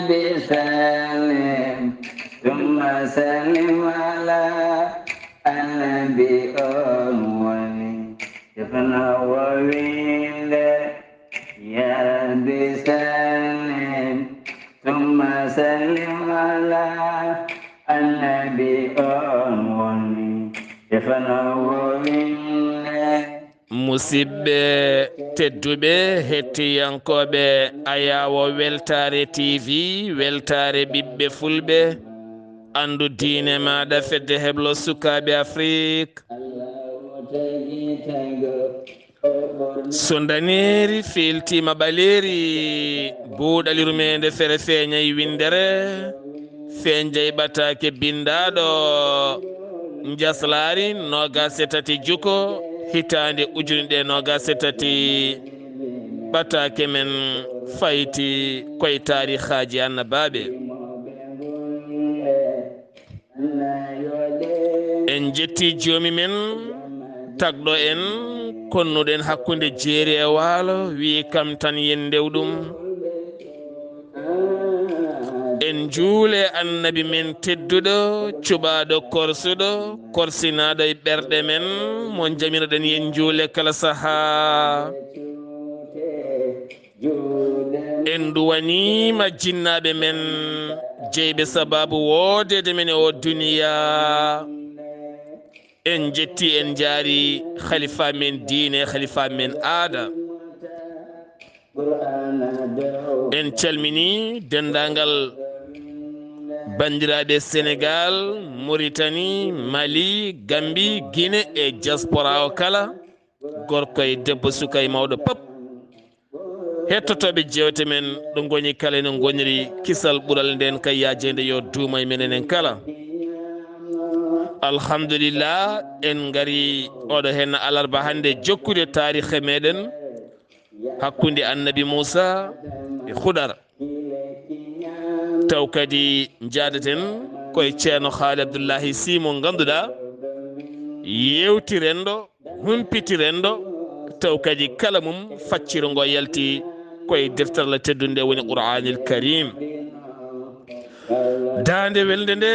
بسلم ثم سلم على النبي أولي شفنا وويل يا بسلم ثم سلم على النبي أولي شفنا وويل musidɓe tedduɓe hettiyankoɓe Ayawo Weltare TV weltare ɓiɓɓe fulɓe andu diine maɗa fedde heblo sukaɓe Afrique so daneri feltima ɓaleri buuɗalirumede fere feeñayi windere feñjay ɓatake bindaɗo jaslari nogas e tati juko hitande ujune ɗe nogas e tati ɓatake men fayti koye tarihaji annabaɓe en jetti joomi men tagɗo en konnuɗen hakkude jeeri e waalo wi kam tan yen ndewɗum en juule annabi men tedduɗo cuɓaɗo korsuɗo korsinaɗo e ɓerɗe men mo jaminoɗen yen juule kala saaha en duwanima jinnaɓe men jeyɓe sababu woodede men e o duniya en jetti en jaari khalifa men diine khalifa men aada en calmini dendagal bandiraɓe Sénégal Mauritanie Mali Gambie Guinée e diaspora o kala gorko e debbo suka e mawɗo pop hettotoɓe jewte men ɗo goni kala ene goniri kisal ɓuural nden kay yajede yo duuma e menen en kala alhamdulillah en gari oɗo hen alarba hande jokkude tarihe meɗen hakkude annabi Moussa e Hudar taw kadi jaadaten koye ceerno Haali Abdoullahi Sy mo ganduɗa yewtirenɗo humpitirenɗo taw kadi kala mum facciro ngo yalti koye deftarla teddunde woni Qur'anil Karim dande welde nde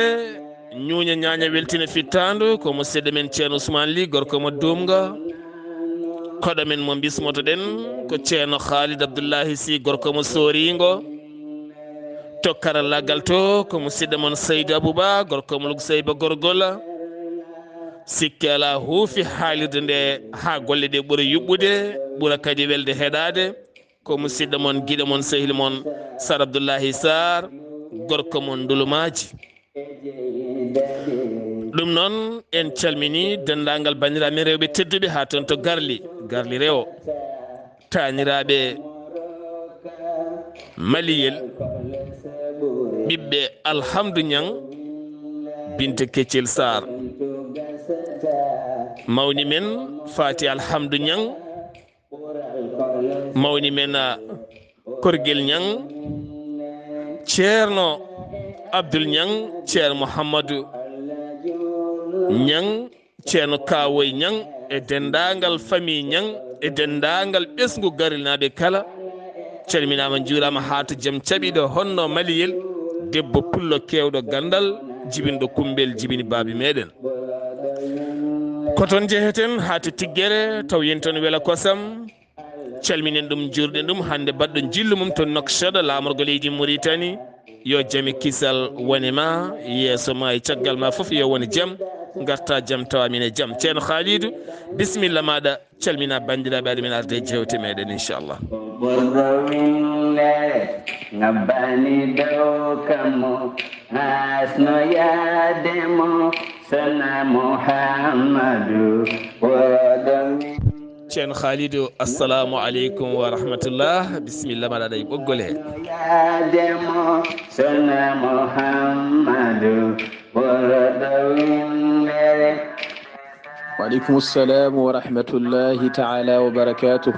ñuña ñaña weltina fittandu ko musidɗo men ceerno Ousmane Ly gorko mo dumga koɗo men mo bismoto ɗen ko ceerno Khalid Abdoullahi Sy gorko mo soringo tokkara laggal to ko musidɗo mon Seydou Abouba gorko mo lug Seyba gorgola sikki ala huufi haalirde nde ha golle ɗe ɓuura yuɓɓude ɓuura kadi welde heɗade ko musidɗo mon guiɗo mon sehil mon Sar Abdoullahi Sarr gorko mon ndulumaji ɗum noon en calmini dendagal bandiraɓe rewɓe tedduɓe ha toon to garli rewo taniraɓe maliyel ɓiɓɓe Alhamdou Niang Binte Keccel Sarr mawni men Fati Alhamdou Niang mawni men Korguel Niang ceerno Abdoul Niang ceerno Mouhamadou Niang ceerno Kawoy Niang e dendagal famille Niang e dendagal ɓesgu garilnaɓe kala calminama juurama ha to jaam caɓiɗo honno maliyel debbo pullo kewɗo gandal jibinɗo kumbel jibini baabi meɗen ko toon jeheten ha to Tiggere taw yen toon weela kosam calminen ɗum jurɗen ɗum hande baɗɗo jillu mum to Nouakchott lamorgo leydi Mauritanie yo jaami kisal wonema yeeso ma e caggal ma foof yo woni jaam garta jaam tawamin e jaam ceerno Khalidou bisimilla maɗa calmina bandiraɓe aɗa men arde jewte meɗen inchallah ngabbani dow kamo hasno yademo sana Muhammadu ceerno Khalidou assalamu aleykum wa rahmatullah bisimilla maɗa ɗay ɓoggol he yademo sana Muhammadu وعليكم السلام ورحمة الله تعالى وبركاته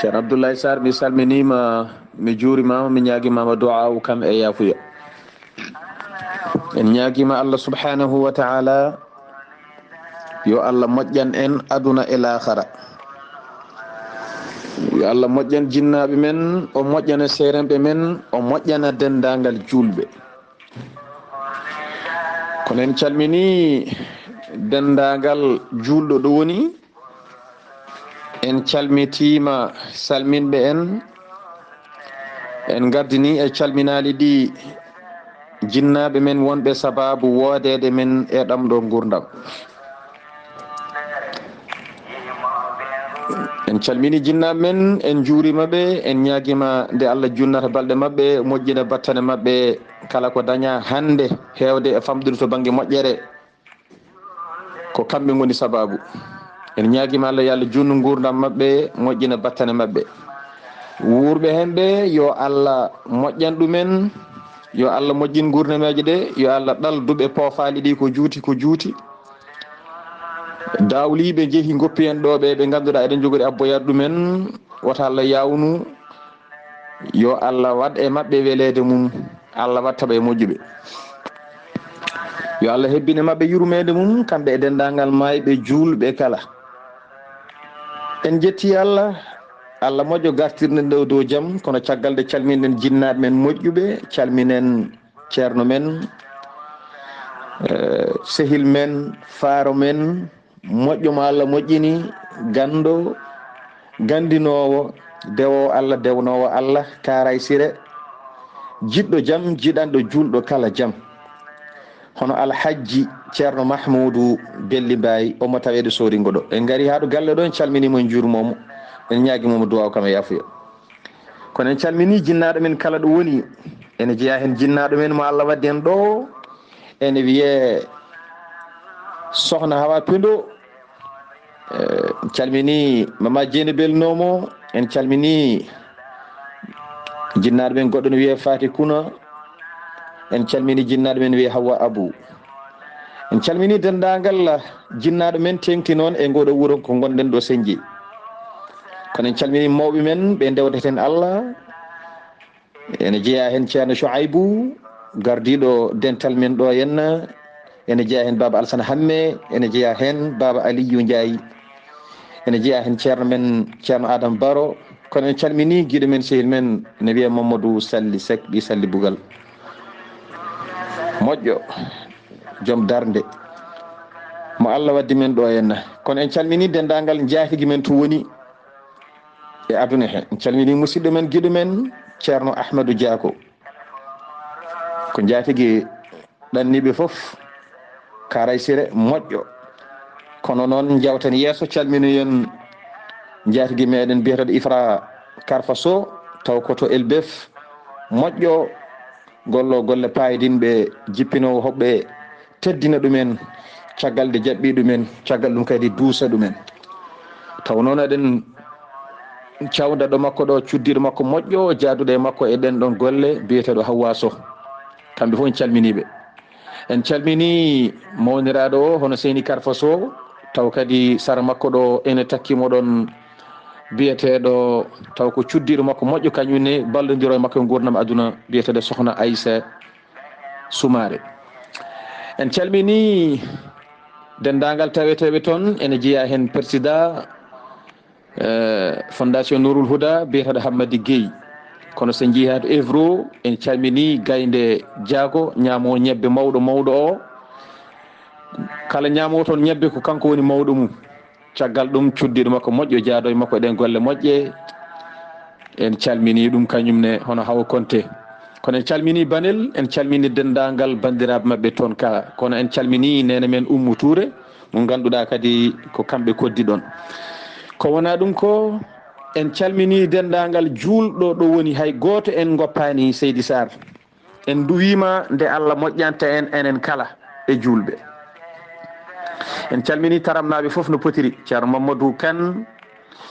ceerno Abdoulaye Sarr mi salminima mi juurimama mi ñaguimama du'a kam e yafuya en ñaguima Allah subhanahu wa ta'ala yo Allah moƴƴan en aduna e lahara yo Allah moƴƴan jinnaɓe men, o moƴƴana seeremɓe men, o moƴƴana dendagal julɓe. kono en calmini dendagal julɗo ɗo woni, en calmitima salminɓe en gardini e calminali ɗi jinnaɓe men wonɓe sababu woodede men e ɗam ɗo gurdam. en calmini jinnaɓe men, en juurimaɓe, en ñaguima nde Allah junnata balɗe mabɓe, moƴƴina battane mabɓe, kala ko daña hande hewde e famɗude to banggue moƴƴere ko kamɓe goni sababu. en ñaguima Allah yo Allah junnu gurdam mabɓe, moƴƴina battane mabɓe. wuurɓe hen ɓe yo Allah moƴƴan ɗumen, yo Allah moƴƴin gurdamaji ɗe, yo Allah ɗal duɓe poofali ɗi ko juuti. dawliɓe jeehi goppi en ɗo ɓe ganduɗa eɗen jogori abboyat ɗumen, wota Allah yawnu, yo Allah waɗ e mabɓe welede mum, Allah wattaɓe e moƴƴuɓe, yo Allah hebbine mabɓe yurmede mum, kamɓe e dendagal mayɓe julɓe kala. en jetti Allah moƴƴo gartirde nde dow jaam. kono caggal de calminen jinnaɓe men moƴƴuɓe, calminen ceerno men, sehil men, faaro men moƴƴo mo Allah moƴƴini, gando gandinowo, dewowo Allah, dewnowo Allah, Karay Siré, jiɗɗo jaam, jiɗanɗo julɗo kala jaam. hono alhaji ceerno Mahmoudou Belli Mbaye, omo taweɗo soringo ɗo. en gari ha ɗo galle ɗo, en calminimo, en jurmomo, en ñaguimomo duwaw kam e yafuya. kono en calmini jinnaɗo men kala ɗo woni, ene jeeya hen jinnaɗo men mo Allah waddi en ɗo, ene wiye sohna Hawa Pendo, en calmini Mama Diene belnomo, en calmini jinnaɗo men goɗɗo ne wiye Fati Kuna, en calmini jinnaɗo men wiye Hawa Abou, en calmini dendagal jinnaɗo men tengti noon e ngoɗo wuuro ko gonɗen ɗo Senji. kono en calmini mawɓe men ɓe dewdeten Allah, ene jeeya hen ceerno Chouaibou gardiɗo dental men ɗo henna, ene jeeya hen baba Alsana Hamme, ene jeeya hen baba Aliou Ndiaye, ene jeeya hen ceerno men ceerno Adama Baro. kono en calmini guiɗo men sehil men ne wiye Mamadou Salli Seck, ɓi Salli Bougal moƴƴo, joom darde mo Allah waddi men ɗo henna. kono en calmini dendagal jaatigui men to woni e aduna he. en calmini musidɗo men guiɗo men ceerno Ahmadou Diako, ko jaatigui ɗanniɓe foof, Karay Siré moƴƴo. kono noon jawten yeeso calminoyen jaatigui meɗen biyeteɗo Ifra Karfa Sow, taw koto Elbef, moƴƴo, gollo golle payidinɓe, jippinowo hoɓɓe, teddina ɗumen caggal de jaɓɓi ɗumen, caggal ɗum kadi duusa ɗumen. taw noon eɗen cawda ɗo makko ɗo, cuddiɗo makko moƴƴo, jaaduɗo e makko e ɗen ɗon golle, biyeteɗo Hawwa Sow, kamɓe fof en calminiɓe. en calmini mawniraɗo o hono Seyni Karfa Sow, taw kadi sara makko ɗo ene takkimo ɗon, biyeteɗo, taw ko cuddiɗo makko moƴƴo kañumne ballodiro e makko e gurdam aduna, biyeteɗo sohna Aissa Soumaré. en calmini dendagal taweteɓe toon, ene jeeya hen président fondation Nourul Houda biyeteɗo Hammadi Gueye. kono so jeeyi ha to Évro, en calmini Gaynde Diago, ñaamo ñebbe mawɗo o, kala ñamowo toon ñebbe ko kanko woni mawɗo mum, caggal ɗum cuddiɗo makko moƴƴo, jaado e makko eɗen golle moƴƴe, en calmini ɗum kañumne hono Hawa Konté. kono en calmini Banel, en calmini dendagal bandiraɓe mabɓe toon ka. kono en calmini nene men Oumou Touré mo ganduɗa kadi ko kamɓe koddi ɗon. ko wona ɗum ko, en calmini dendagal julɗo ɗo woni, hay goto en goppani Seydi Sarr. en duwima nde Allah moƴƴanta en enen kala e julɓe. en calmini taramnaɓe foof no potiri, ceerno Mamadou Kane,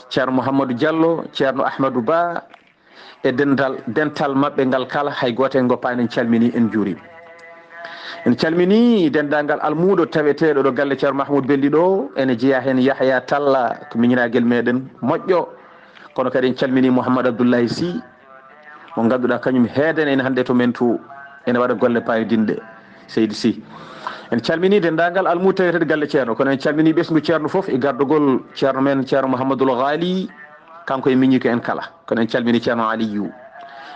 ceerno Mouhamadou Diallo, ceerno Ahmadou Ba, e dental mabɓe ngal kala, hay goto en goppani, en calmini, en juuri. en calmini dendagal almuɗo taweteɗo ɗo galle ceerno Mahmoudou Belli ɗo, ene jeeya hen Yahya Talla, ko miñiraguel meɗen moƴƴo. kono kadi en calmini Mouhamadou Abdoulaye Sy mo ganduɗa kañum heeden en hande to men to, ene waɗa golle payodinɗe, Seydi Sy. en calmini dendagal almuɗo taweteɗo galle ceerno, kono en calmini ɓesgu ceerno foof e gardugol ceerno men ceerno Mouhamadoul Ghali, kanko e miñiko en kala kono en calmini ceerno Aliyu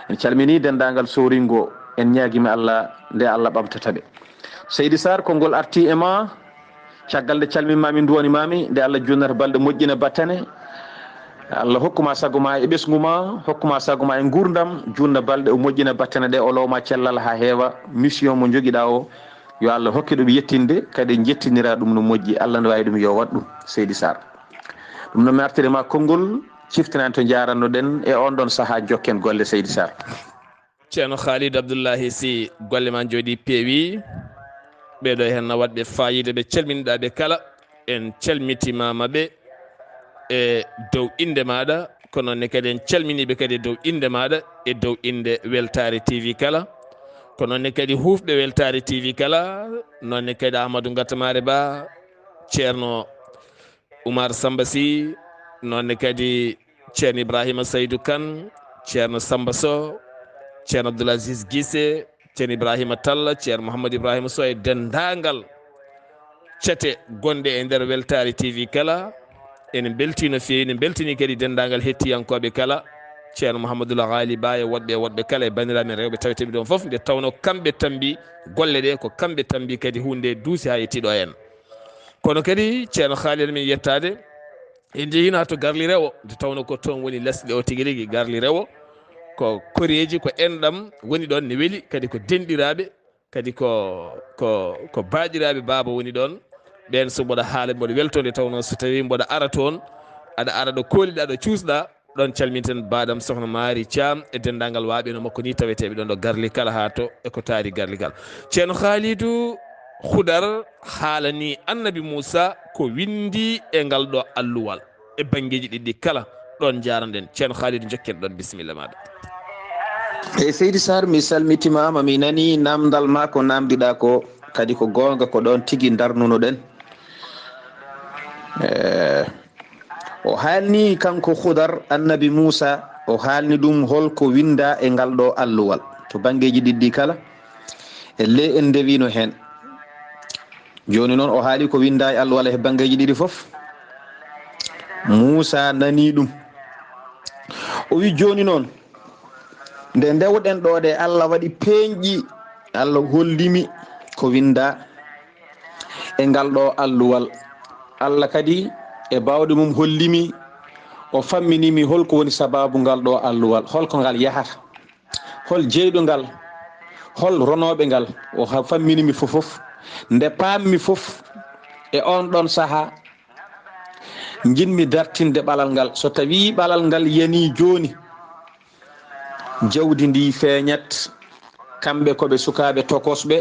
en calmini dendagal soringo en ñaguima Allah nde Allah ɓamtataɓe Seydi Sarr konngol arti e ma caggal nde calminmami duwanimami nde Allah jonnata balɗe moƴƴina battane Allah hokkuma sago ma e ɓesgu ma hokkuma sago ma e gurdam junna balɗe o moƴƴina battane ɗe o lowma cellal ha heewa mission mo joguiɗa o yo Allah hokki ɗum yettinde kadi jettinira ɗum no moƴƴi Allah ne wawi ɗum yo wat ɗum Seydi Sarr ɗum noon mi artirema konngol ciftinani to jarannoɗen e on ɗon saaha jokken golle Seydi Sarr. ceerno Khalidou Abdoullahi Sy golle ma jooɗi peewi ɓeɗo hen waɗɓe fayida ɓe calminiɗaɓe kala en calmitimamaɓe e dow inde maɗa ko noonne kadi en calminiɓe kadi e dow inde maɗa e dow inde Weltare TV kala ko noonne kadi hufɓe Weltare TV kala noonne kadi Amadou Gatamare Ba ceerno Oumar Samba Sy noonne kadi ceerno Ibrahima Saydou Kane ceerno Samba Sow ceerno Abdoul Aziz Guissé ceerno Ibrahima Talla ceerno Mouhamadou Ibrahima Sow e dendagal cete gonɗe e nder Weltare TV kala ene belti no fewi ne beltini kadi dendagal hettiyankoɓe kala ceerno Mouhamadoul Ghali Ba e woɗɓe kala e bandiraɓe rewɓe taweteɓe ɗon foof nde tawno kamɓe tambi golle ɗe ko kamɓe tambi kadi hunde duusi ha yettiɗo en kono kadi ceerno Khalid min yettade en jeyino to Garli Rewo nde tawno ko toon woni lesɗe o tigui rigui Garli Rewo ko koreji ko enɗam woni ɗon ne weeli kadi ko denɗiraɓe kadi ko baɗiraɓe baaba woni ɗon ɓen so mboɗo haala mboɗo weltode tawno so tawi mboɗo ara toon aɗa ara ɗo koliɗa ɗo cuusɗa ɗon calminten badam sohna Mari Thiam e dendagal waaɓe no makko ni taweteɓe ɗon ɗo Garli kala ha to eko taari Garli kala ceerno Khalidou Houdar haalani annabi Moussa ko windi e ngal ɗo alluwal e banggueji ɗiɗɗi kala ɗon jaranɗen ceerno Khalidou jokken ɗon bisimilla maɗa. e Seydi Sarr mi salmitimama mi nani namdal ma ko namdiɗa ko kadi ko gonga ko ɗon tigui darnunoɗen o haalni kanko Houdar annabi Moussa o haalni ɗum holko winda e ngal ɗo alluwal to banggueji ɗiɗɗi kala e le en ndewino hen joni noon o haali ko winda e alluwal e banggueji ɗiɗi foof Moussa nani ɗum o wi joni noon nde ndewɗen ɗo de Allah waɗi peeñƴi Allah hollimi ko winda e ngal ɗo alluwal Allah kadi e bawɗe mum hollimi o famminimi holko woni sababu ngal ɗo alluwal holko ngal yahata hol jeyɗo ngal hol ronoɓe ngal o famminimi fofof nde pammi fof e on ɗon saaha jinmi dartinde ɓalal ngal so tawi ɓalal ngal yani joni jawdi ndi feeñat kamɓe koɓe sukaɓe tokosɓe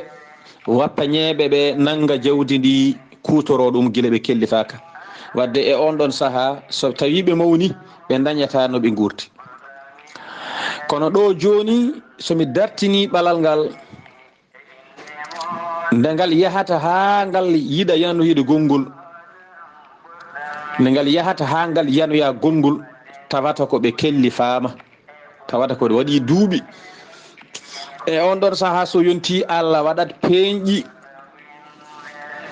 wappañeɓe ɓe nanga jawdi ndi kutoro ɗum guila ɓe kellifaka wadde e on ɗon saaha so tawi ɓe mawni ɓe dañata no ɓe gurti kono ɗo joni somi dartini ɓalal ngal nde ngal yahata ha ngal yiɗa yanoyde gongol nde ngal yahata ha ngal yanoya gongol tawata ko ɓe kelli fama tawata ko waɗi duuɓi e on ɗon saaha so yonti Allah waɗat peeñƴi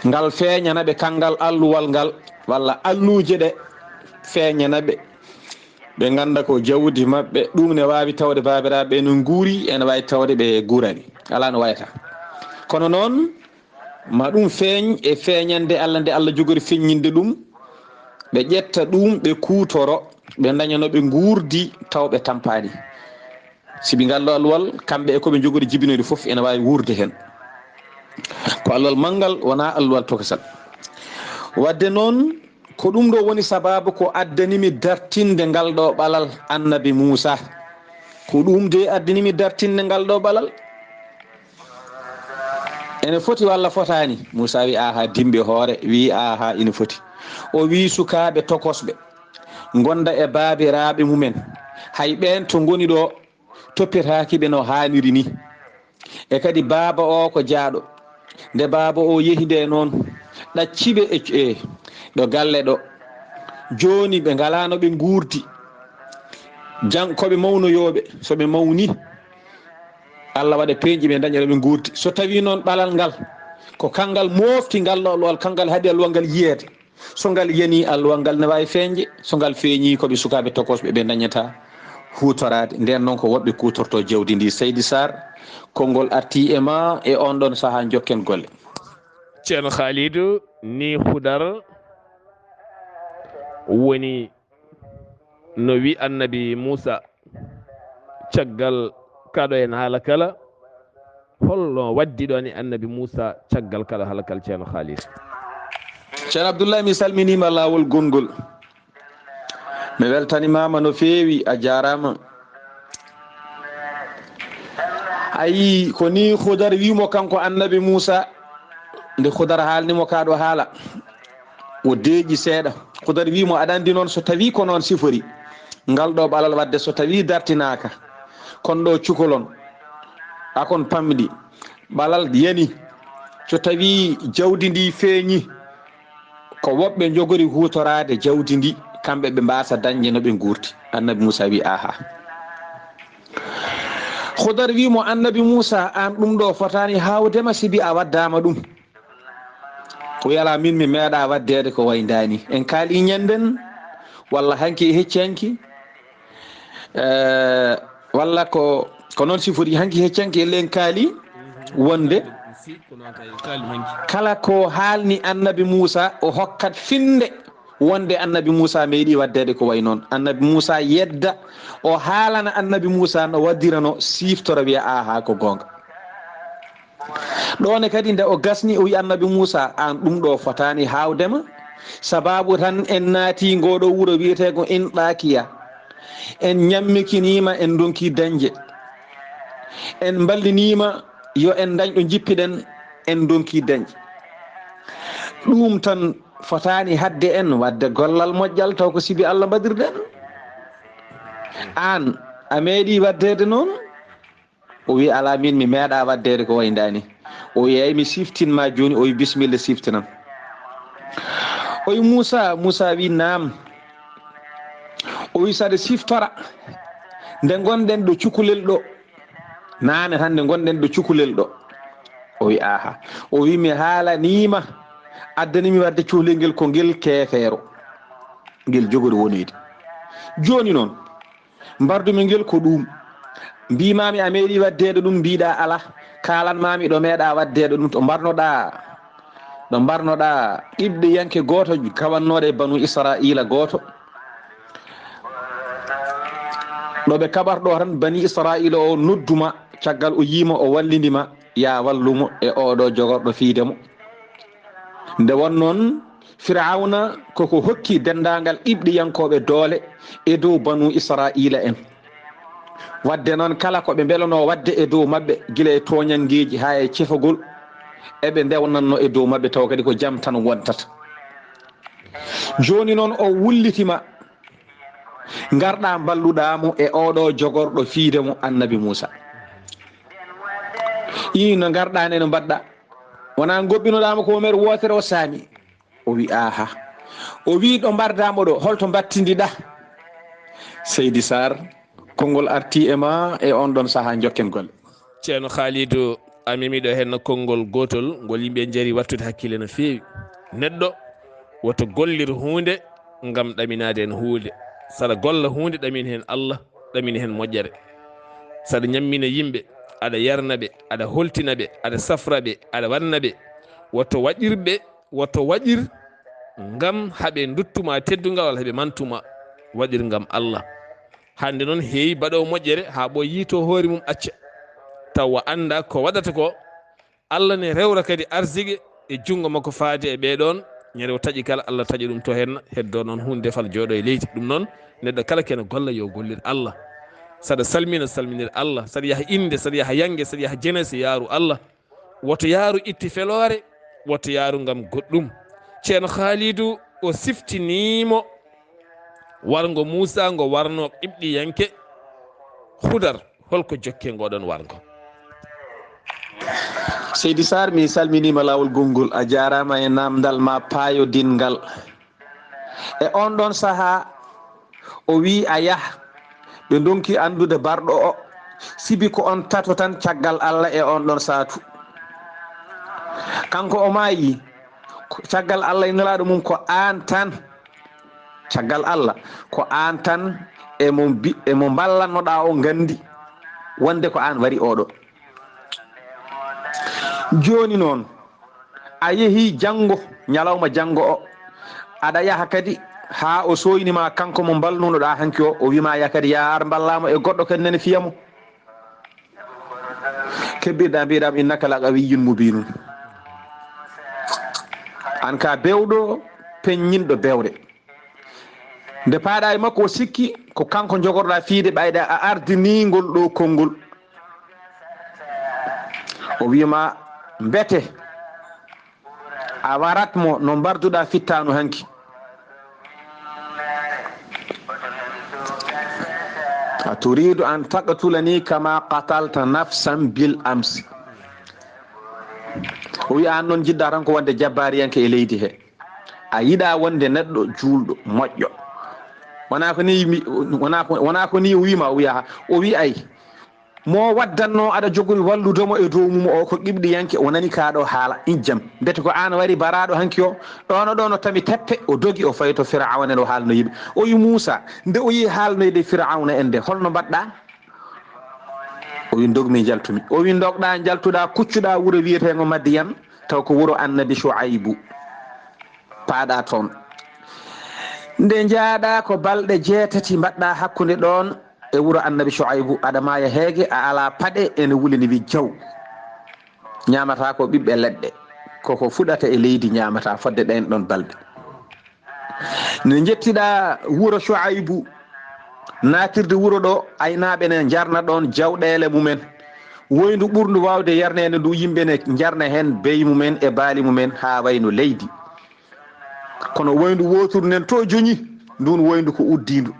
ngal feeñanaɓe kangal alluwal ngal walla alluje ɗe feeñanaɓe ɓe ganda ko jawdi mabɓe ɗum ne wawi tawde babiraɓe no guuri ene wawi tawde ɓe guurani ala no wayata kono noon ma ɗum feeñ e feeñande Allah nde Allah jogori feññinde ɗum ɓe ƴetta ɗum ɓe kutoro ɓe dañano ɓe guurdi taw ɓe tampani sibi ngal ɗo alluwal kamɓe e koɓe jogori jibinoyde foof ene wawi wurde hen ko alluwal manggal wona alluwal tokosal wadde noon ko ɗum ɗo woni sababu ko addanimi dartinde ngal ɗo ɓalal annabi Moussa ko ɗum de addanimi dartinde ngal ɗo ɓalal ene foti walla fotani Moussa wi aha dimbe hoore wi aha ina foti o wi sukaɓe tokosɓe gonda e babiraɓe mumen hay ɓen to goni ɗo toppitakiɓe no haniri ni e kadi baaba o ko jaaɗo nde baaba o yeehi nde noon ɗacciɓe e ɗo galle ɗo joni ɓe ngalano ɓe guurdi koɓe mawnoyoɓe soɓe mawni Allah waɗa peeñƴi ɓe daña ɓe guurdi so tawi noon ɓalal ngal ko kangal mofti ngal ɗo alluwal kangal haadi alluwal ngal yiyede so ngal yani alluwal ngal ne wawi feeñde so ngal feeñi koɓe sukaɓe tokosɓe ɓe dañata hutorade nden noon ko woɓɓe kutorto jawdi ndi. Seydi Sar konngol arti e ma e on ɗon saaha jokken golle. ceerno Khalidou ni hudar woni no wi annabi Moussa caggal kaɗo en haala kala holno waddi ɗon e annabi Moussa caggal kaɗo haala kala ceerno Khalidou? ceerno Abdoulaye mi salminima lawol gongol, mi weltanimama no feewi, a jarama. ayi ko ni hudar wimo kanko annabi Moussa nde hudar haalnimo kaɗo haala o deeƴi seeɗa. hudar wimo aɗa andi noon so tawi ko noon sifori ngal ɗo ɓalal wadde so tawi dartinaka kon ɗo cukalon akon pamɗi ɓalal yani so tawi jawdi ndi feeñi ko woɓɓe jogori hutorade jawdi ndi kamɓe ɓe mbasa dañde no ɓe gurti. annabi Moussa wi aha. hudar wimo annabi Moussa an ɗum ɗo fotani hawdema sibi a waddama ɗum. o yala min mi meeɗa waddede ko waydani en kaali ñanden walla hanki e heccanki walla ko noon sifori hanki heccanki elle en kaali wonde kala ko haalni annabi Moussa o hokkat finde wonde annabi Moussa meeɗi waddede ko way noon. annabi Moussa yedda o haalana annabi Moussa no waddirano siftora wiya aha ko gonga. ɗone kadi nde o gasni o wi annabi Moussa an ɗum ɗo fotani hawdema sababu tan en naati ngoɗo wuuro wiyetego in ɗakiya en ñammikinima en donki dañje en ballinima yo en dañ ɗo jippiɗen en donki dañje ɗum tan fotani hadde en wadde gollal moƴƴal taw ko sibi Allah mbaɗirɗen. an a meeɗi waddede noon? o wi ala min mi meeɗa waddede ko waydani. o yeey mi siftinma joni o wi bisimilla siftinan. o wi Moussa wi nam. o wi saɗa siftora nde gonɗen ɗo cukalel ɗo nane tan nde gonɗen ɗo cukalel ɗo. o wi aha. o wi mi haalanima addanimi wadde cukalel ngel ko ngel keefeero ngel jogori wonede. joni noon mbardumi ngel ko ɗum mbimami a meeɗi waddede ɗum mbiɗa ala kalanmami ɗo meeɗa waddede ɗum to mbarnoɗa ɗiɓɗe yanke goto kawannoɗe banu Israila goto ɗo ɓe kaɓarɗo tan bani Israila o nodduma caggal o yima o wallidima ya wallumo e oɗo jogorɗo fiidemo. nde won noon Firawna koko hokki dendagal ɗiɓɗe yankoɓe doole e dow banu Israila en. wadde noon kala koɓe beelano wadde e dow mabɓe guila e toñangueji ha e cefagol eɓe ndewnanno e dow mabɓe taw kadi ko jaam tan wontata. joni noon o wullitima garɗa balluɗamo e oɗo jogorɗo fiidemo annabi Moussa. no garɗani no mbaɗɗa wona goɓɓinoɗama ko mer wotere o saami. o wi aha. o wi ɗo mbardamo ɗo holto battidiɗa? Seydi Sar konngol arti e ma e on ɗon saaha jokken golle. ceerno Khalidou a memiɗo hen konngol gotol ngol yimɓe jaari wattude hakkille no feewi. neɗɗo woto gollir hunde ngam ɗaminade hen hunde. saɗa golla hunde ɗamin hen Allah ɗamin hen moƴƴere. saɗa ñammina yimɓe aɗa yarnaɓe aɗa holtinaɓe aɗa safraɓe aɗa wannaɓe woto waɗirɓe woto waɗir ngam haɓe duttuma teddugal walla haɓe mantuma waɗir ngam Allah. hande noon heewi baɗowo moƴƴere ha ɓo yiito hoore mum acca tawa anda ko waɗata ko Allah ne rewra kadi arsigue e jungo makko faade e ɓeɗon ñande o taaƴi kala Allah taaƴi ɗum to henna heddo noon hunde defal jooɗo e leydi. ɗum noon neɗɗo kala kene golla yo gollir Allah. saɗa salmina salminir Allah. saɗa yaaha inde saɗa yaaha yangue saɗa yaaha jenese yaaru Allah. woto yaaru itti felore woto yaaru ngam goɗɗum. ceerno Khalidou o siftinimo wargo Moussa ngo warno ɓiɓɗi yanke hudar holko jokke ngoɗon wargo. Seydi Sar mi salminima lawol gongol a jarama e namdal ma payodingal e on ɗon saaha o wi a yah ɓe donki andude barɗo o sibi ko on tato tan caggal Allah e on ɗon saatu. kanko o maayi caggal Allah e nelaɗo mum ko an tan caggal Allah ko an tan emo ballannoɗa o gandi wonde ko an wari oɗo. Joni noon a yeehi janggo ñalawma janggo o aɗa yaha kadi ha o soynima kanko mo balnunoɗa hanki o wima ya kadi ya ar ballama e goɗɗo kadi nene fiyamo kebbirɗa mbiɗam innaka la qawiyyun mubinun. An ka bewɗo peññinɗo bewɗe nde paaɗa e makko o sikki ko kanko jogorɗa fiide ɓayɗa a ardinigol ɗo konngol o wima mbete a waratmo no mbarduɗa fittanu hanki. a turidu an taqtulani kama qatalta nafsan bil amsi. o wi an noon jiɗɗa tan ko wonde jabbariyanke e leydi he a yiɗa wonde neɗɗo juulɗo moƴƴo wona ko ni o wima o wiya o wi ay mo waddanno aɗa jogori walludomo e dow mum o ko qiɓɗiyanke o nani kaɗo haala injam mbete ko an wari baraɗo hanki o ɗono tami teppe o dogi o fayi to Firawna o haalno yiɓe. o wi Moussa nde o yi haalnoyde Firawna en nde holno mbaɗɗa? o wi dogmi jaltumi. o wi dogɗa jaltuɗa kuccuɗa wuuro wiyetego Madiyan taw ko wuuro annabi Shuaybu paaɗa toon nde jaaɗa ko balɗe 6 mbaɗɗa hakkude ɗon e wuuro annabi Shuaybu aɗa maya heege a ala paɗe ene wulini wi jaw ñamata ko ɓiɓɓe leɗɗe koko fuɗata e leydi ñamata fodde ɗen ɗon balɗe. ne jettiɗa wuuro Shuaybu natirde wuuro ɗo aynaɓe ne jarna ɗon jawɗele mumen woyndu ɓurdu wawde yarnede ndu yimɓe ne jarna hen beey mumen e baali mumen ha wayno leydi kono woyndu wotoru nden to joñi ndun woyndu ko uddindu.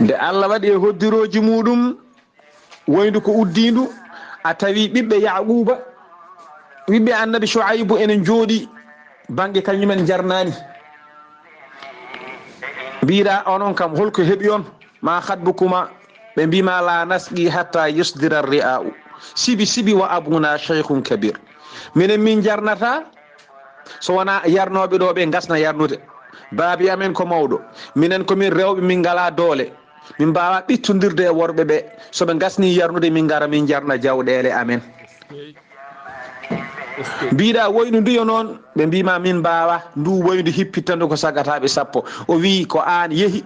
nde Allah waɗi e hoddiroji muɗum woyndu ko uddindu a tawi ɓiɓɓe Yaquba ɓiɓɓe annabi Shuaybu enen jooɗi bange kañumen jarnani mbiɗa onon kam holko heeɓi on ma hatbukuma ɓe mbima la nasqi hatta yusdira ri'a'u sibi wa abuna shaykhun kabir. minen min jarnata so wona yarnoɓe ɗo ɓe gasna yarnude baabi amen ko mawɗo minen komin rewɓe min ngala doole min mbawa ɓittodirde e worɓe ɓe soɓe gasni yarnude min gara min jarna jawɗele amen. mbiɗa woynu nduyo noon ɓe mbima min mbawa ndu woynu hippittande ko sagataɓe 10. o wi ko an yeehi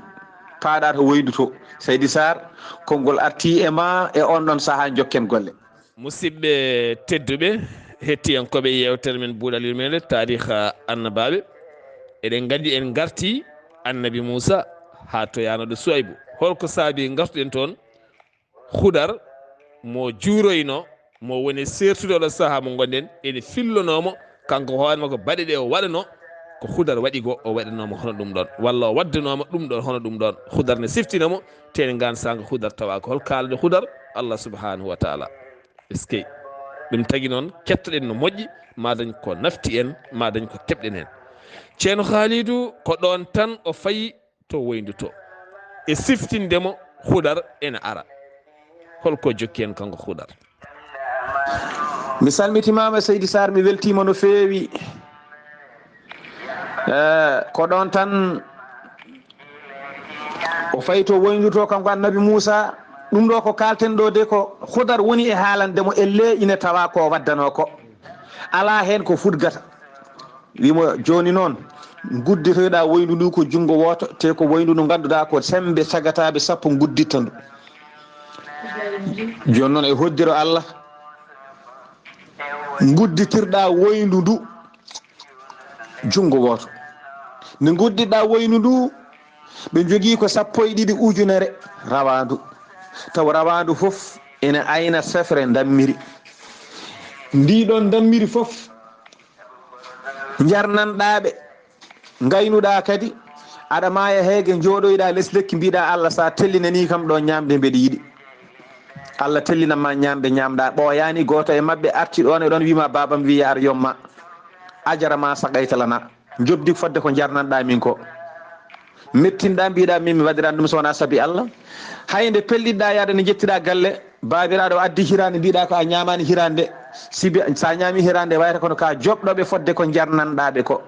paaɗa to woydu to Seydi Sarr konngol arti e ma e on ɗon saaha jokken golle. musidɓe tedduɓe hettiyankoɓe yewtere men buuɗal meɗen tariha annabaɓe eɗen gandi en garti annabi Moussa ha to yanoɗo Suwaybu holko saabi gartuɗen toon Hudar mo juuroyno mo woni sertude oɗo saaha mo gonɗen ene fillonomo kanko hoorema ko baɗe ɗe o waɗano ko Hudar waɗi go o waɗanoma hono ɗum ɗon walla o waddanoma ɗum ɗon hono ɗum ɗon Hudar ne siftinamo tene gan sanga Hudar tawa ko hol kalde Hudar Allah subhanahu wa taala eskey ɗum tagui noon kettoɗen no moƴƴi ma dañ ko nafti en ma dañ ko keɓɗen hen. ceerno Khalidou ko ɗon tan o fayi to woyndu to e siftindemo Hudar ene ara holko jokki en kanko Hudar. mi salmitimama Seydi Sarr mi weltima no feewi ko ɗon tan o fayi to woyndu to kanko annabi Moussa ɗum ɗo ko kalten ɗo de ko Hudar woni e haalandemo elle ine tawa ko waddano ko ala hen ko futgata wimo joni noon gudditoyɗa woyndu ndu ko jungo woto te ko woyndu ndu ganduɗa ko sembe sagataɓe 10 gudditta ndu joni noon e hoddiro Allah gudditirɗa woyndu ndu jungo woto nde guddiɗa woyndu ndu ɓe jogui ko 12 ujunere rawandu taw rawandu foof ene ayna sefre dammiri ndiɗon dammiri foof jarnanɗaɓe gaynuɗa kadi aɗa maya heege jooɗoyɗa less lekki mbiɗa Allah sa tellinani kam ɗo ñamde mbeɗa yiiɗi Allah tellinanma ñamde ñamɗa ɓooyani goto e mabɓe arti ɗon e ɗon wima babam wiya ar yomma ajarama sagaytalana jobdi fodde ko jarnanɗa min ko mettinɗa mbiɗa min mi waɗiran ɗum so wona saabi Allah hayde pelliɗɗa yaade ne jettiɗa galle babiraɗo addi hirande mbiɗa ko a ñamani hirande sibi sa ñaami hirande wayata kono ka joɓɗoɓe fodde ko jarnanɗaɓe ko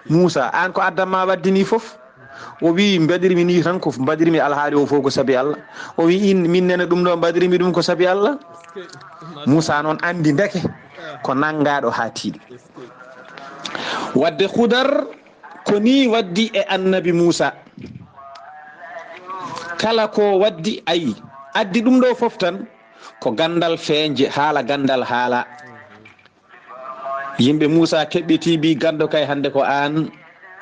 Moussa an ko addamma waddini fof o wi mbaɗirmi ni tan ko mbaɗirmi alhaali o fof ko saabi Allah o wi in min nene ɗum ɗo mbaɗirmi ɗum ko saabi Allah Moussa noon andi ndeke ko nanggaɗo ha tiiɗi wadde Hudar ko ni waddi e annabi Moussa kala ko waddi ayi addi ɗum ɗo fof tan ko gandal feeñje haala gandal haala yimɓe Moussa keɓɓiti bi gando kay hande ko an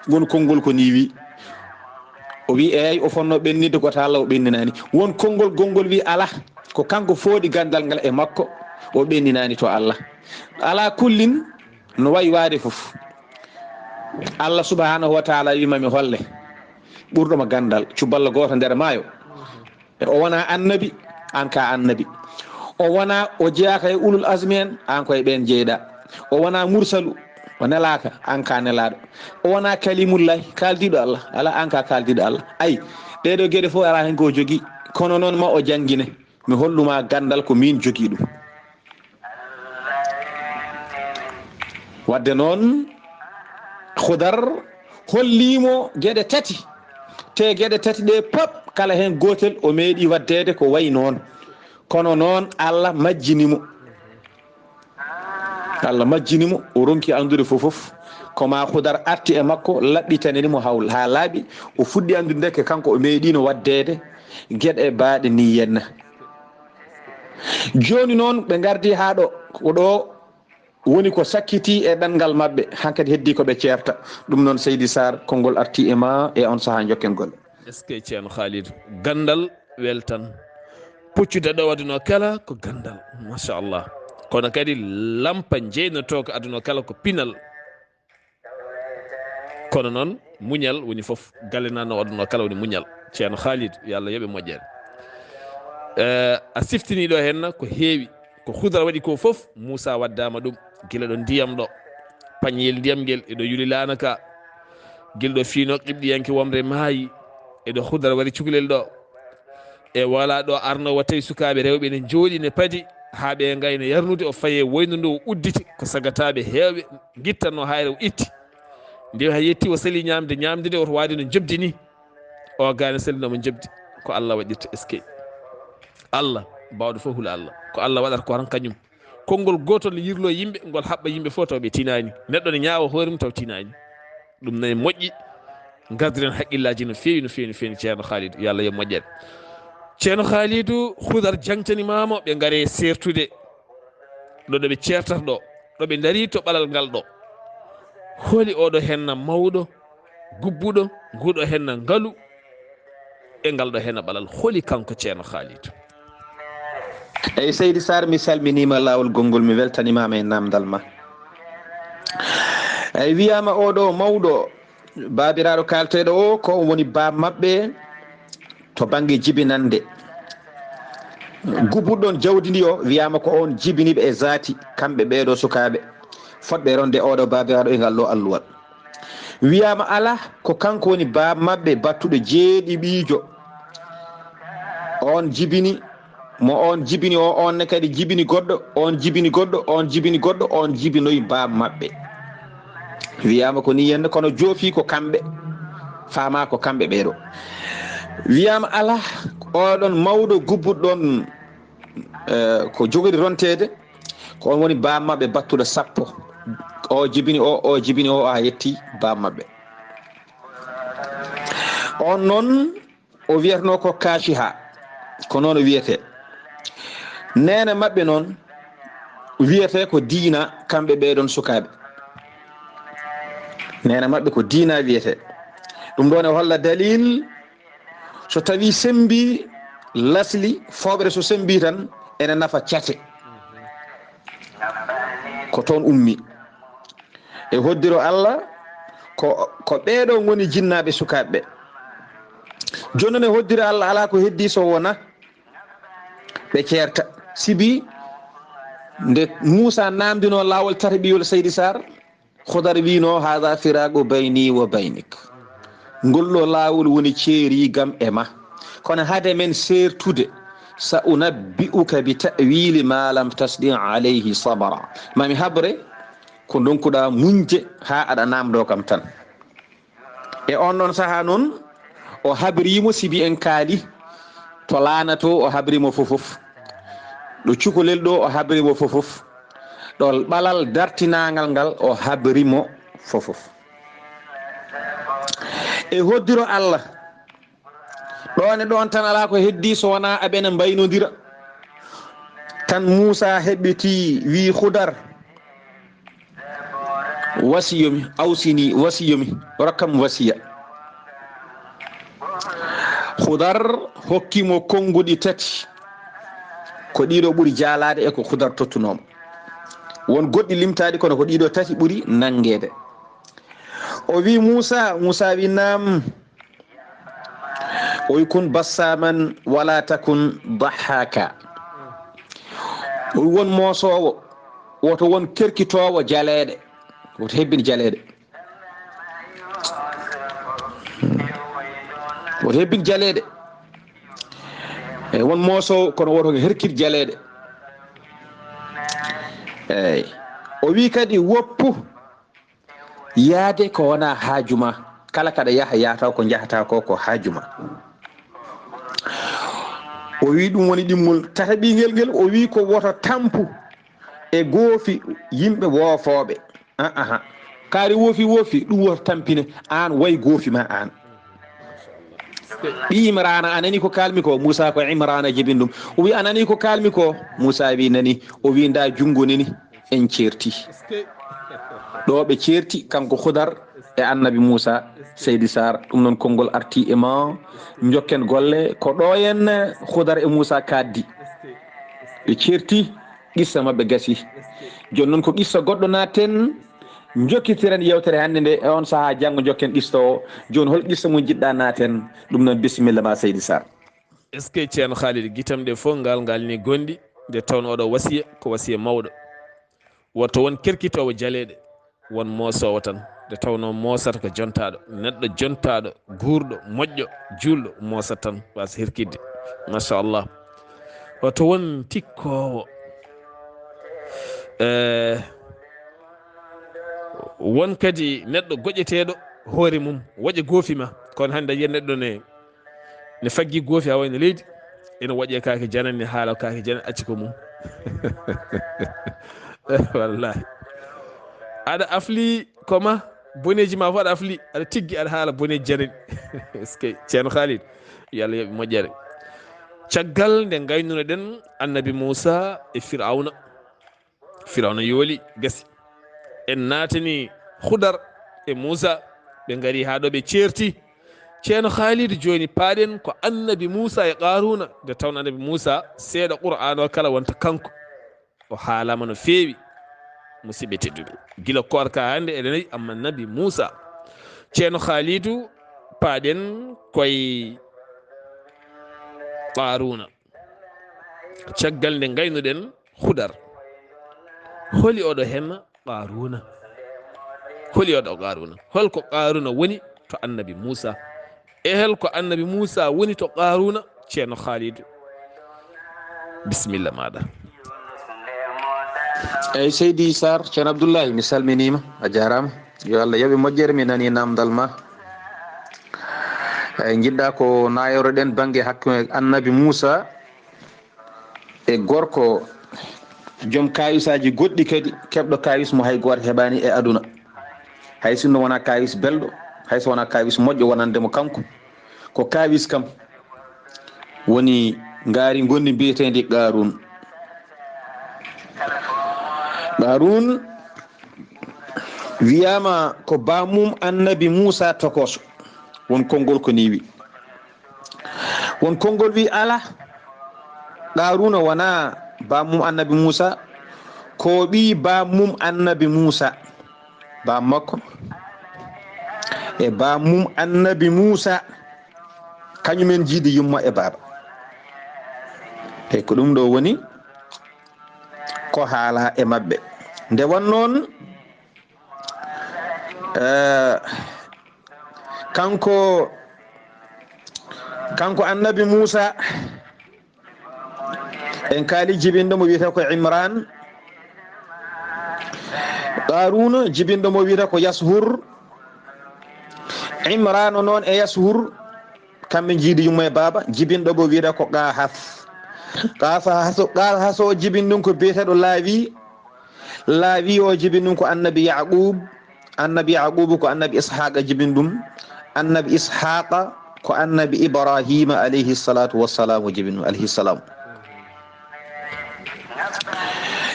won konngol ko ni wi o wi eyyi o fonno ɓennide ko ta Allah o ɓenninani won konngol gongol wi ala ko kanko fooɗi gandal ngal e makko o ɓenninani to Allah ala kullin no wayi waade fof Allah subhanahu wa taala wimami holle ɓurɗoma gandal cuballa goto nder maayo o wona annabi an ka annabi o wona o jeyaka e ulul azmi en an koye ɓen jeyɗa o wona mursalu o nelaka an ka nelaɗo o wona kalimullahi kaldiɗo Allah ala an ka kaldiɗo Allah ayi ɗeɗo gueɗe fof ala hen ko jogui kono noon ma o jangguine mi holluma gandal ko min jogui ɗum wadde noon Hudar hollimo gueɗe tati te gueɗe tati ɗe pop kala hen gotel o meeɗi waddede ko wayi noon kono noon Allah majjinimo o ronki andude fofof koma Hudar arti e makko laɓɓitanenimo ha laaɓi o fuɗɗi andude ndeke kanko o meeɗino waddede gueɗe baaɗe ni henna joni noon ɓe gardi ha ɗo ko ɗo woni ko sakkiti e ɗanngal maɓɓe hankkadi heddi koɓe ceerta ɗum noon Seydi Sarr konngol arti e ma e on saha jokken golle est ce que ceerno Khalidou gandal weltan puccude ɗo aduna kala ko gandal machallah kono kadi lampa jeynoto ko aduna kala ko pinal kono noon muñal woni fof galenano aduna kala woni muñal ceerno Khalidou yo Allah yoɓe moƴƴere a siftini ɗo henna ko heewi ko Hudar waɗi ko fof Moussa waddama ɗum gila ɗo ndiyam ɗo pañyel ndiyam ngel eɗo yuli laana ka gila ɗo fiino qibɗiyanke womre maayi eɗo Hudar waɗi cukalel ɗo e wala ɗo arnowo tawi sukaɓe rewɓe ne jooɗi ne paadi ha ɓe gayno yarnude o faye woynu ndu o udditi ko sagataɓe hewɓe guittanno hayre o itti nde ha yetti o sali ñamde nde oto waadi no jobdi ni o gane salinomo jobdi ko Allah waɗirta est ce que Allah bawɗo fof hula Allah ko Allah waɗata ko tan kañum konngol gotol yirlo yimɓe ngol haɓɓa yimɓe fof taw ɓe tinani neɗɗo ne ñaawa hoore mum taw tinani ɗum nane moƴƴi gardiren haqqillaji no fewi no fewi no fewi ceerno Khalidou yo Allah yo moƴƴere ceerno Khalidou Hudar jangtanimama ɓe gaare sertude ɗo ɗo ɓe ceertata ɗo ɗo dari to ɓalal ngal ɗo holi oɗo henna mawɗo gubbuɗo nguɗo henna ngaalu e ngal ɗo henna ɓalal holi kanko ceerno Khalidou eyyi Seydi Sarr mi salminima lawol gongol mi weltanimama e namdal ma eyyi wiyama oɗo mawɗo babiraɗo kalteɗo o ko woni bab mabɓe to banggue jibinande gubbuɗon jawdi ndi o wiyama ko on jibiniɓe e zati kamɓe ɓeɗo sukaɓe fodɓe ronde oɗo babiraɗo e ngal ɗo alluwal wiyama ala ko kanko woni bab mabɓe battuɗo jeeɗiɓijo on jibini mo on jibini o on ne kadi jibini goɗɗo on jibini goɗɗo on jibini goɗɗo on jibinoyi bab mabɓe wiyama ko ni henna kono joofi ko kamɓe fama ko kamɓe ɓeɗo wiyama ala oɗon mawɗo gubbuɗon ko jogori rontede ko on woni bab mabɓe battuɗo sappo o jibini o jibini o ha yetti bab mabɓe on noon o wiyatno ko kaciha ko noon o wiyete nene mabɓe noon wiyete ko diina kamɓe ɓeɗon sukaɓe nene mabɓe ko diina wiyete ɗum ɗon e holla dalil so tawi sembi lasli foɓre so sembi tan ene nafa cate ko toon ummi e hoddiro Allah ko ɓeɗo goni jinnaɓe sukaɓe joni ne hoddiro Allah ala ko heddi so wona ɓe ceerta sibi nde Moussa namdino lawol tati ɓiyol Seydi Sarr Hudar wino hada firagu bayni wa baynik ngol ɗo lawol woni ceerigam e ma kono hade men sertude sa unabbi'uka bi ta'wili ma lam tasdi alayhi sabara mami habre ko donkuɗa munje ha aɗa namdo kam tan e on ɗon saaha noon o habrimo sibi en kaali to laana to o habrimo fofof ɗo cukalel ɗo o habrimo fofof ɗo ɓalal dartinagal ngal o habrimo fofof e hoddiro Allah ɗon e ɗon tan ala ko heddi so wona aɓene mbaynodira tan Moussa heɓiti wi Hudar wasiyomi awsini wasiyomi rokkam wasiya Hudar hokkimo konguɗi tati ko ɗiɗo ɓuuri jalade e ko Hudar tottunoma won goɗɗi limtaɗi kono ko ɗiɗo tati ɓuuri nangede o wi Moussa wi nam o wi kun bassaman wala takun dahaka o wi won mosowo woto won kerkitowo jaleɗe woto hebbini jaleɗe woto hebbini jaleɗe eyyi won mosowo kono woto herkir jaleɗe eyyi o wi kadi woppu yaade ko wona haajuma kala kaɗa yahata ko jahata ko haajuma o wi ɗum woni ɗimmol tataɓingel ngel o wi ko woto tampu e goofi yimɓe woofoɓe kaari woofi ɗum woto tampine an way goofi ma an ɓi Imrana anani ko kalmi ko Moussa ko Imrana jibin ɗum o wi anani ko kalmi ko Moussa wi nani o wi nda jungo nini en certi ɗo ɓe certi kanko Hudar e annabi Moussa Seydi Sar ɗum noon konngol arti e ma jokken golle ko ɗo en Hudar e Moussa kaddi ɓe certi qissa mabɓe gasi joni noon ko qissa goɗɗo natten jokkitiren yewtere hannde nde e on saaha janggo jokken qissa o joni hol qissa mo jiɗɗa naten ɗum noon bisimilla ma Seydi Sar. est ce que ceerno Khalid guitam ɗe fof ngal ni gonɗi nde tawno oɗo wasiya ko wasiya mawɗo woto won kerkitowo jaleɗe won mosowo tan nde tawno mosata ko jontaɗo neɗɗo jontaɗo guurɗo moƴƴo julɗo mosat tan wasa herkidde machallah woto won tikkowo won kadi neɗɗo goƴeteɗo hoore mum waƴa goofi ma kono hande yiya neɗɗo ne faggi goofi ha wayno leydi ene waƴe kake janane haala kake janane acci ko mum wallahi aɗa afli koma boneji ma fo aɗa afli aɗa tiggi aɗa haala boneji janani est ce que ceerno Khalid yo Allah yoɓe moƴƴere caggal nde gaynuno ɗen annabi Moussa e Firawna yooli gasi en natani Hudar e Moussa ɓe gari ha ɗo ɓe certi ceerno Khalid joni paaɗen ko annabi Moussa e Qaruna nde tawno annabi Moussa seeɗa Qur'an o kala wonta kanko o haalama no feewi musidɓe tedduɓe gila korka hande eɗen nayi amma nabi Moussa ceerno Khalidou paaɗen koye Qaruna caggal nde gaynuɗen Hudar holi oɗo hen Qaruna holko Qaruna woni to annabi Moussa e holko annabi Moussa woni to Qaruna ceerno Khalidou bisimilla maɗa. eyyi Seydi Sar ceerno Abdoullahi mi salminima a jarama yo Allah yooɓe moƴƴere mi nani namdal ma eyyi jiɗɗa ko nayoroɗen banggue hakkude annabi Moussa e gorko joom kayisaji goɗɗi kadi keɓɗo kayis mo hay goto heɓani e aduna hay sinno wona kayis belɗo hayso wona kayis moƴƴo wonandemo kanko ko kawis kam woni ngaari gondi mbiyetedi Qarun wiyama ko bamum annabi Moussa tokoso won konngol ko ni wi won konngol wi ala Qaruna wona bamum annabi Moussa ko ɓi bamum annabi Moussa bam makko e bamum annabi Moussa kañumen jiidi yumma e baba e ko ɗum ɗo woni ko haala e mabɓe nde wonnoon kanko annabi Moussa en kaali jibinɗo mo wiyete ko Imran. Qaruna jibinɗo mo wiyete ko Yashur. Imran noon e Yashur kamɓe jiidi yumma e baaba. Jibinɗo mo wiyete ko Qahas o jibin ɗum ko biyeteɗo Laawi o jibin ɗum ko annabi Yaqub. Annabi Yaqub ko annabi Ishaqa jibin ɗum. Annabi Ishaqa ko annabi Ibrahima alayhi salatu wassalam jibin ɗum alayhi salam.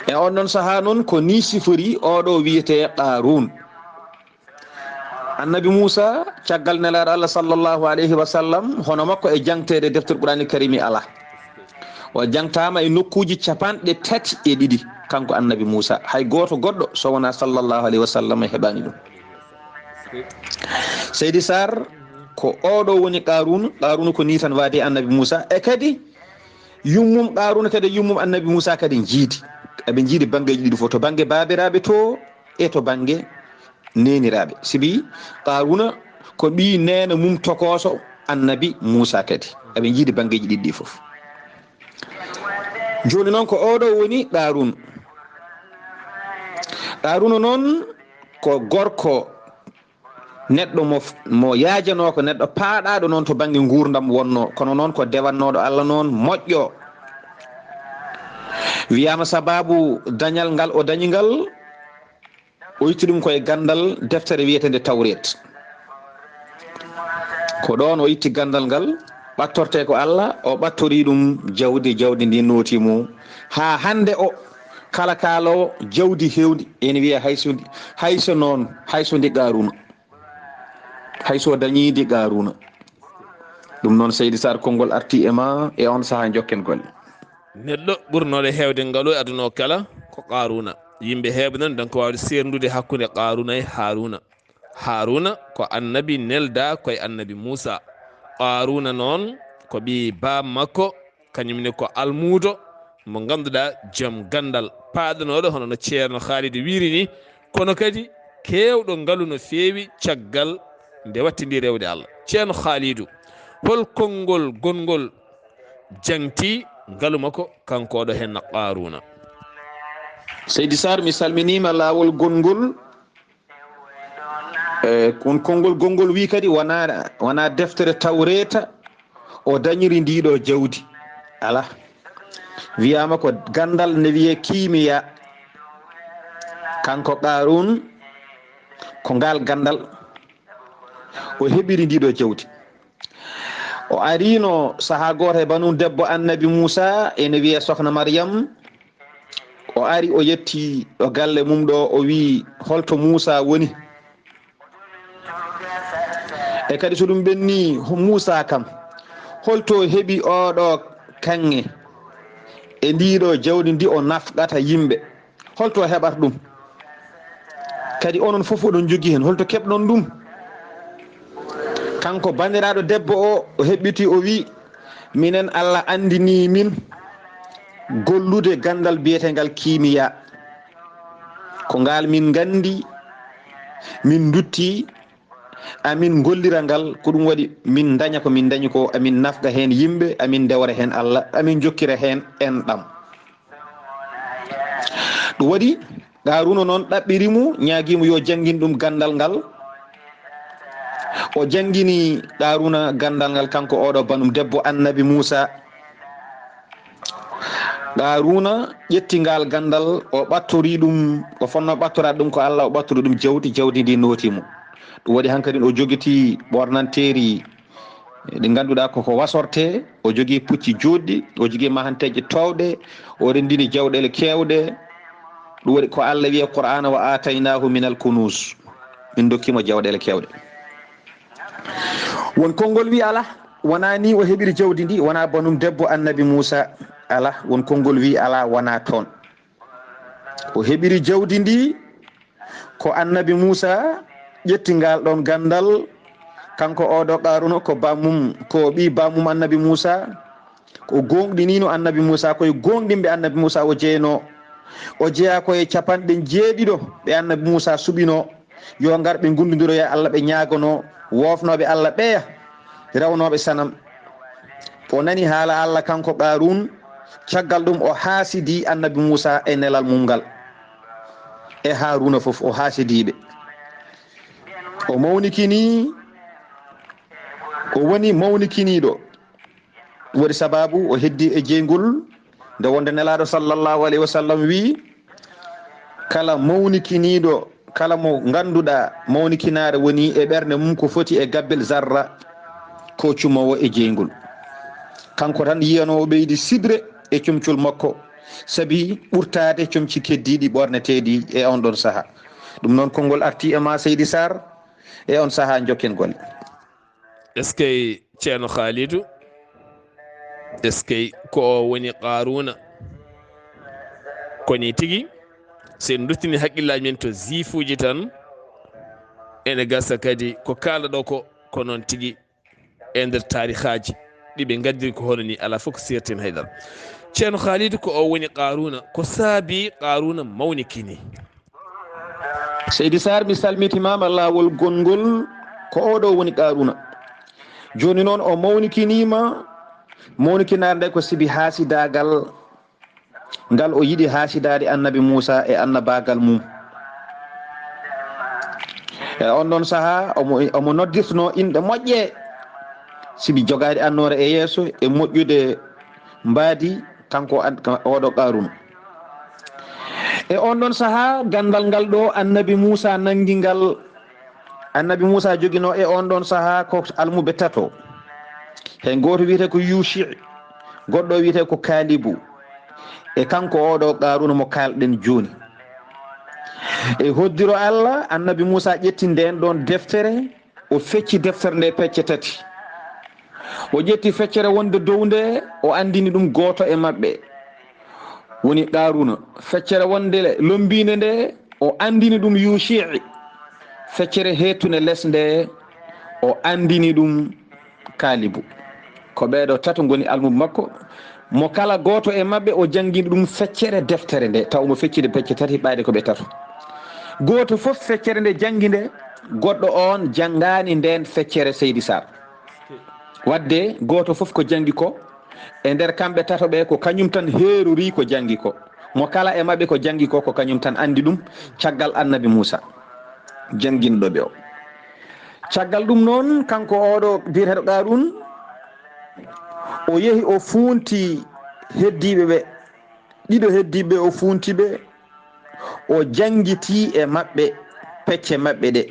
E on ɗon saha noon ko ni sifori oɗo wiyete Qarun. Annabi Musa caggal nelaɗo Allah sallallahu alayhi wa sallam hono makko e jangtede deftere Qur'ani karimi ala. O jangtama e nokkuji 32 kanko annabi Musa. Hay goto goɗɗo so wona sallallahu alayhi wa sallam heɓani ɗum. Seydi Sar ko oɗo woni Qarun. Qarun ko ni tan waade annabi Musa e kadi yummum Qarun kadi yummum annabi Musa kadi jiidi. Eɓe jiidi banggueji ɗiɗi fof, to banggue babiraɓe to e to banggue neniraɓe. Sibi Qaruna ko ɓi nena mum tokoso annabi Musa kadi eɓe jiidi banggueji ɗiɗi fof. Joni noon ko oɗo woni Qarun. Qaruna noon ko gorko neɗɗo mo yaajano ko neɗɗo paaɗaɗo noon to banggue gurdam wonno, kono noon ko dewannoɗo Allah noon moƴƴo. Wiyama sababu dañal ngal o dañi ngal o itti ɗum koye gandal deftere wiyetede Tawret. Ko ɗon o itti gandal ngal ɓattorte ko Allah, o ɓattori ɗum jawdi ndi notimo ha hande o kala kaalowo jawdi hewdi ene wiya hayso noon hayso ndi Qaruna, hayso dañidi Qaruna. Ɗum noon Seydi Sar konngol arti e ma e on saha jokken golle. Neɗɗo ɓurnoɗo hewde ngalo e aduna o kala ko Qaruna. Yimɓe heɓe noon donc wawde sernude hakkude Qaruna e Haruna. Haruna ko annabi nelda koye annabi Musa. Qaruna noon ko ɓi bam makko kañumne ko almudo mo ganduɗa joom gandal paɗanoɗo hono no ceerno Khalid wiri ni, kono kadi kewɗo ngalu no fewi caggal nde wattidi rewde Allah. Ceerno Khalidou hol konngol gongol jangti ngalu makko kanko ɗo hen Qaruna? Seydi Sar mi salminima lawol gongol kon konngol gongol wi kadi wona deftere Tawreta o dañiri ndiɗo jawdi, ala. Wiyama ko gandal ne wiye kimiya. Kanko Qarun ko ngal gandal o heɓiri ndiɗo jawdi. O arino saha goto e banu debbo annabi Musa ene wiye sokhna Maryam. O ari o yetti ɗo galle mum ɗo, o wi holto Musa woni. E kadi so ɗum ɓenni Musa kam holto heɓi oɗo kanŋe e ndiɗo jawdi ndi o nafqata yimɓe, holto heɓata ɗum? Kadi onon fof oɗon jogui hen, holto keɓɗon ɗum? Kanko bandiraɗo debbo o heɓɓiti o wi minen Allah andini min gollude gandal biyetegal kimiya, ko ngal min gandi min dutti amin gollira ngal, ko ɗum waɗi min daña ko min dañi ko, amin nafga hen yimɓe, amin dewra hen Allah, amin jokkira hen enɗam. ɗum waɗi Qaruna noon ɗaɓɓirimo ñaguimo yo janggin ɗum gandal ngal. O janggini Qaruna gandal ngal kanko oɗo banum debbo annabi Musa. Qaruna ƴetti ngal gandal o ɓattori ɗum, o fonno ɓattorade ɗum ko Allah, o ɓattori ɗum jawdi ndi notimo. Ɗum waɗi hankkadi o jogiti ɓornanteri ɗi ganduɗa koko wasorte, o jogui pucci joɗɗi, o jogui mahanteje towɗe, o rendini jawɗele kewɗe. ɗum waɗi ko Allah wiye Qur'ana wa ataynahu min al kunuz, min dokkimo jawɗele kewɗe. Won konngol wi ala, wona ni o heɓiri jawdi ndi, wona banum debbo annabi Musa, ala. Won konngol wi ala, wona toon. O heɓiri jawdi ndi ko annabi Musa ƴetti ngal ɗon gandal. Kanko oɗo Qaruna ko bamum, ko ɓi bamum annabi Musa, ko gonɗinino annabi Musa, koye gonɗinɓe annabi Musa o jeyno. O jeeya koye 70 ɓe annabi Musa suɓino yo ngar ɓe gundodiroya Allah, ɓe ñagono wofnoɓe Allah ɓeya rewnoɓe sanam. O nani haala Allah kanko Qarun, caggal ɗum o haasidi annabi Moussa e nelal mum ngal e Haruna fof o haasidiɓe o mawnikini o woni mawnikiniɗo waɗi sababu o heddi e jeygol nde wonde nelaɗo sallllahu alayhi wa sallam wi kala mawnikiniɗo kala mo ganduɗa mawnikinare woni e ɓerde mum ko foti e gabbel zarra ko cumowo e jeygol kanko tan yiyanowo ɓeydi sibre e comcol makko saabi ɓurtade comci keddiɗi ɓorneteɗi e on ɗon saaha ɗum noon konngol arti e ma Seydi Sarr e on saaha jokken golle. est ce que ceerno Khalidou est ce que ko o woni Qaruna koni tigi sen duttini haqqillaji men to zifuji tan ene gasa kadi ko kalɗo ko noon tigi e nder tarihaji ɗiɓe gaddiri ko hono ni ala fof ko sertin haydara ceerno Khalidou ko o woni Qaruna ko saabi Qaruna mawnikini. Seydi Sarr mi salmitimama lawol gongol ko oɗo woni Qaruna joni noon o mawnikinima mawnikinare nde ko sibi haasidagal ngal o yiɗi haasidade annabi Moussa e annabagal mum e on ɗon saaha omo noddirtano inɗe moƴƴe sibi jogade annore e yeeso e moƴƴude mbaadi kanko oɗo Qaruna e on ɗon saaha gandal ngal ɗo annabi Moussa nangi ngal annabi Moussa jogino e on ɗon saaha ko almuɓe tato hen goto wiyete ko Yushi goɗɗo wiyete ko Kalibu e kanko oɗo Qaruna mo kalɗen joni e hoddiro Allah annabi Moussa ƴetti nden ɗon deftere o fecci deftere nde pecce tati o ƴetti feccere wonde dow nde o andini ɗum goto e mabɓe woni Qaruna feccere wonde lombinde nde o andini ɗum Yushii feccere hetune less nde o andini ɗum Kalibu ko ɓeɗo tato goni almuɓe makko mo kala goto e mabɓe o jangguini ɗum feccere deftere nde taw mo feccide pecce tati ɓayde koɓe tato goto foof feccere nde jangui nde goɗɗo on janggani nden feccere Seydi Sarr wadde goto foof ko janggi ko e nder kamɓe tato ɓe ko kañum tan heerori ko janggi ko mo kala e mabɓe ko janggi ko kañum tan andi ɗum caggal annabi Moussa janguinɗoɓe o caggal ɗum noon kanko oɗo biyeteɗo Qarun o yeehi o funti heddiɓe ɓe ɗiɗo heddiɓe o funtiɓe o jangguiti e mabɓe pecce mabɓe ɗe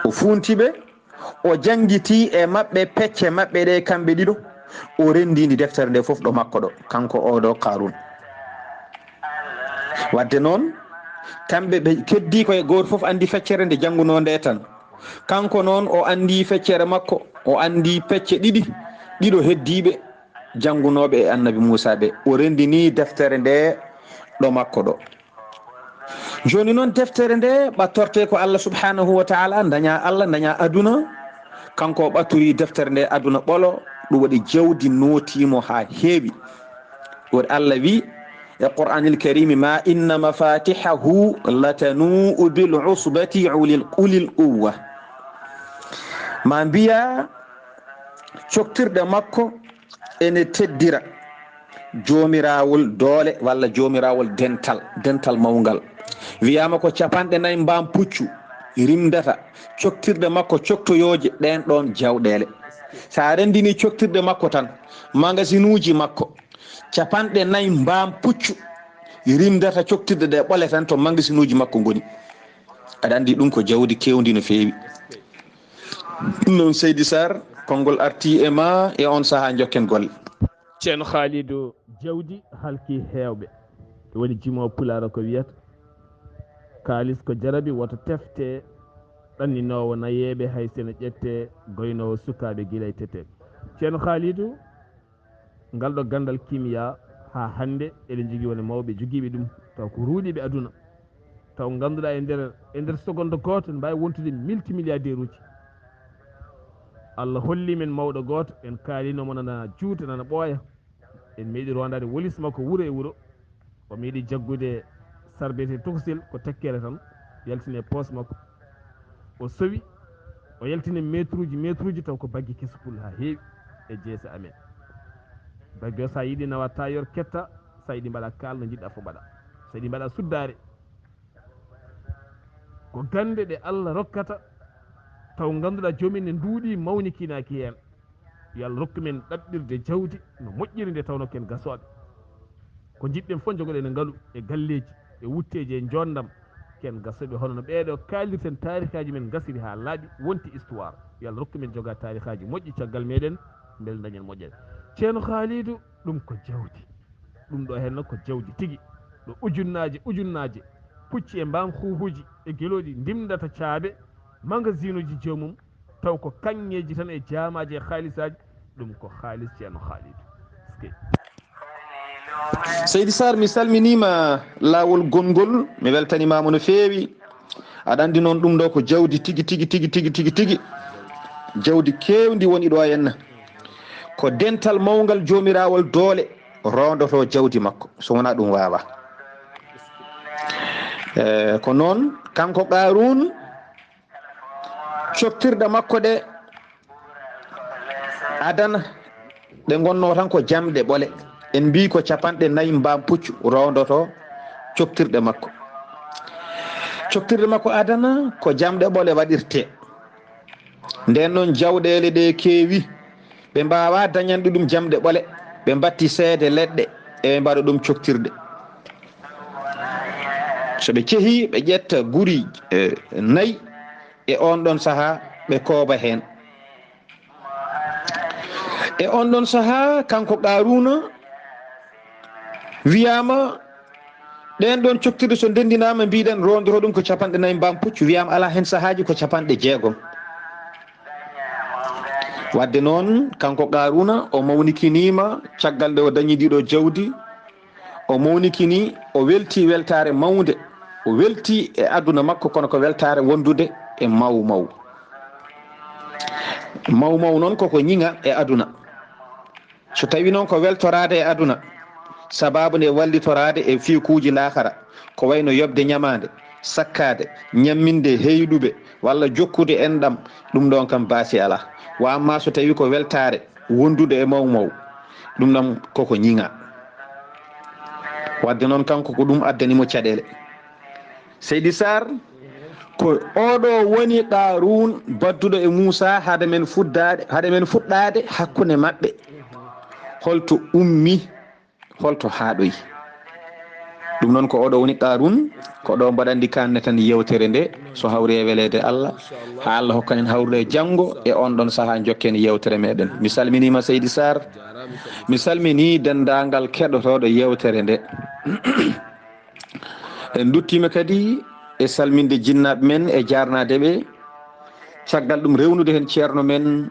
o funtiɓe o jangguiti e mabɓe pecce mabɓe ɗe kamɓe ɗiɗo o rendini deftere nde foof ɗo makko ɗo kanko oɗo Qarun wadde noon kamɓe ɓe keddi koye goto foof andi feccere nde jangguno nde tan kanko noon o andi feccere makko o andi pecce ɗiɗo heddiɓe janggunoɓe e annabi Moussa ɓe o rendini deftere nde ɗo makko ɗo joni noon deftere nde ɓattorte ko Allah subhanahu wa ta'ala daña Allah daña aduna kanko o ɓatturi deftere nde aduna ɓolo ɗum waɗi jawdi notimo ha heewi waɗi Allah wi e Qur'anil Karim ma inna mafatihahu latanuu bil usbati ulil quwwa ma mbiya coktirɗe makko ene teddira joomirawol doole walla joomirawol dental mawgal wiyama ko capanɗe nayyi mbam puccu rimdata coktirɗe makko coktoyoje ɗen ɗon jawɗele sa rendini coktirɗe makko tan magasin uji makko capanɗe nayyi mbam puccu rimdata coktirɗe ɗe ɓole tan to magasin uji makko goni aɗa andi ɗum ko jawdi kewdi no fewi ɗum noon Seydi Sarr konngol arti e ma e on saaha jokken golle. ceerno Khalidou jawdi halki hewɓe woni jimo Pulaar ko wiyata kalis ko jarabi woto tefte ɗanninowo nayeɓe hay sene ƴette goynowo sukaɓe guila e tete ceerno Khalidou ngal ɗo gandal kimia ha hande eɗen jogui woni mawɓe joguiɓe ɗum taw ko ruuɗiɓe aduna taw ganduɗa e nder seconde goto mbawi wontude multimilliardaire uji Allah holli men mawɗo goto en kalinomo nana juuta nana ɓooya en meeɗi rondade wolis makko wuuro e wuuro o meeɗi jaggude sarbete tokosel ko tekkere tan yaltine poos makko o sowi o yaltini métre uji taw ko baggue kesupul ha heewi e jeese amen bagge sa yiɗi nawa tayor ketta sa yiɗi mbaɗa kalno jiɗɗa fo mbaɗa sa yiɗi mbaɗa suddare ko gande ɗe Allah rokkata taw ganduɗa jomin ne nduuɗi mawnikinaki hen yo Allah rokku men ɗaɓɓirde jawdi no moƴƴiri nde tawno ken gasoɓe ko jiɗɗen fof jogoɗen e ngaalu e galleji e wutteji e jondam ken gasoɓe hono no ɓeɗo kalirten tarikaji men gasiri ha laaɓi wonti histoire yo Allah rokku men joga tarikaji moƴƴi caggal meɗen bel dañen moƴƴere ceerno Khalidou ɗum ko jawdi ɗum ɗo henno ko jawdi tigui ɗo ujunnaje pucci e mbam huhuji e gueloɗi ndimdata caabe magasin uji jomum taw ko kanŋeji tan e jamaji e haalisaji ɗum ko haalis ceerno Khalidou Seydi Sarr mi salminima lawol gongol mi weltanimama no feewi aɗa andi noon ɗum ɗo ko jawdi tigui jawdi kewdi woni ɗo henna ko dental mawgal jomirawol doole rondoto jawdi makko so wona ɗum wawa ko noon kanko Qarun cottirɗe makko ɗe adana ɗe gonno tan ko jamɗe ɓole en mbi ko capanɗe 4 mbam puccu rondoto coftirɗe makko adana ko jamɗe ɓole waɗirte nden noon jawɗele ɗe keewi ɓe mbawa dañanɗe ɗum jamɗe ɓole ɓe batti seede leɗɗe eɓe mbaɗa ɗum coftirɗe so ɓe ceehi ɓe ƴetta guri 4 e on ɗon saaha ɓe kooba hen e on ɗon saaha kanko Qaruna wiyama ɗen ɗon coftirde so ndendinama mbiɗen rondoro ɗum ko capanɗe 4 mbam puccu wiyama ala hen saahaji ko capanɗe 6 wadde noon kanko Qaruna o mawnikinima caggal nde o dañi ɗiɗo jawdi o mawnikini o welti weltare mawde o welti e aduna makko kono ko weltare wondude e maw noon koko ñiŋa e aduna so tawi noon ko weltorade e aduna sababu nde wallitorade e fiikuji lahara ko wayno yobde ñamade sakkade ñamminde heyɗuɓe walla jokkude enɗam ɗum ɗon kam baasi ala wa amma so tawi ko weltare wondude e maw ɗum ɗon koko ñiŋa wadde noon kanko ko ɗum addanimo caɗele Seydi Sarr ko oɗo woni Qarun badduɗo e Moussa haade men fuɗɗade hakkude maɓɓe holto ummi holto haaɗoyi ɗum noon ko oɗo woni Qarun ko ɗo mbaɗandi kanne tan yewtere nde so hawri e welede Allah ha Allah hokka en hawrude janggo e on ɗon saaha jokken yewtere meɗen mi salminima Seydi Sarr mi salmini dendagal keɗotoɗo yewtere nde en duttima kadi e salminde jinnaɓe men e jarnadeɓe caggal ɗum rewnude hen ceerno men